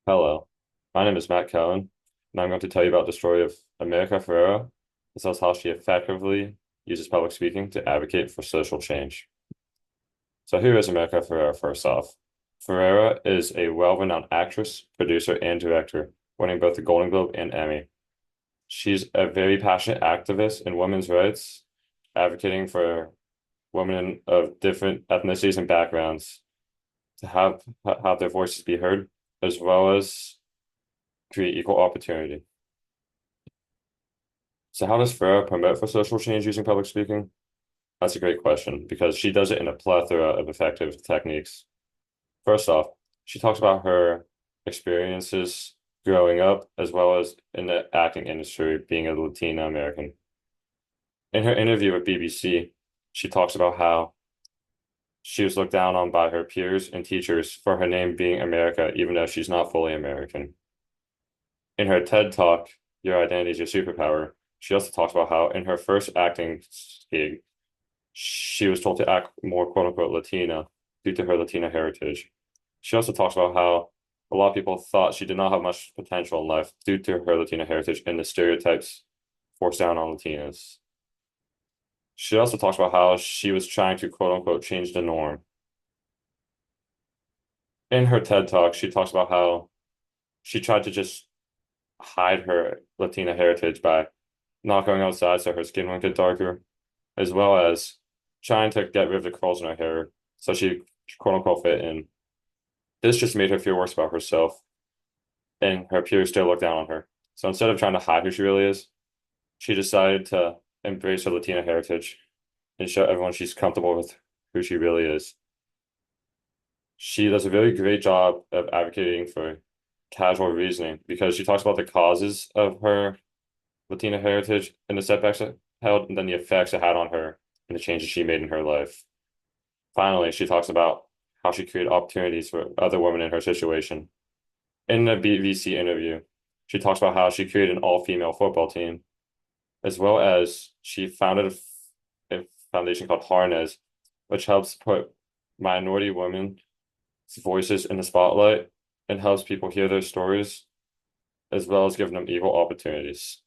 Hello, my name is Matt Cohen, and I'm going to tell you about the story of America Ferrera, as well as how she effectively uses public speaking to advocate for social change. So here is America Ferrera first off. Ferrera is a well-renowned actress, producer, and director, winning both the Golden Globe and Emmy. She's a very passionate activist in women's rights, advocating for women of different ethnicities and backgrounds to have their voices be heard, as well as create equal opportunity. So how does Farah promote for social change using public speaking? That's a great question because she does it in a plethora of effective techniques. First off, she talks about her experiences growing up as well as in the acting industry being a Latina American. In her interview with BBC, she talks about how she was looked down on by her peers and teachers for her name being America, even though she's not fully American. In her TED Talk, Your Identity is Your Superpower, she also talks about how in her first acting gig, she was told to act more quote unquote Latina due to her Latina heritage. She also talks about how a lot of people thought she did not have much potential in life due to her Latina heritage and the stereotypes forced down on Latinas. She also talks about how she was trying to quote unquote change the norm. In her TED Talk, she talks about how she tried to just hide her Latina heritage by not going outside so her skin won't get darker, as well as trying to get rid of the curls in her hair so she quote unquote fit in. This just made her feel worse about herself, and her peers still look down on her. So instead of trying to hide who she really is, she decided to embrace her Latina heritage and show everyone she's comfortable with who she really is. She does a very great job of advocating for casual reasoning because she talks about the causes of her Latina heritage and the setbacks it held, and then the effects it had on her and the changes she made in her life. Finally, she talks about how she created opportunities for other women in her situation. In the BBC interview, she talks about how she created an all-female football team, as well as she founded a foundation called Harness, which helps put minority women's voices in the spotlight and helps people hear their stories, as well as giving them equal opportunities.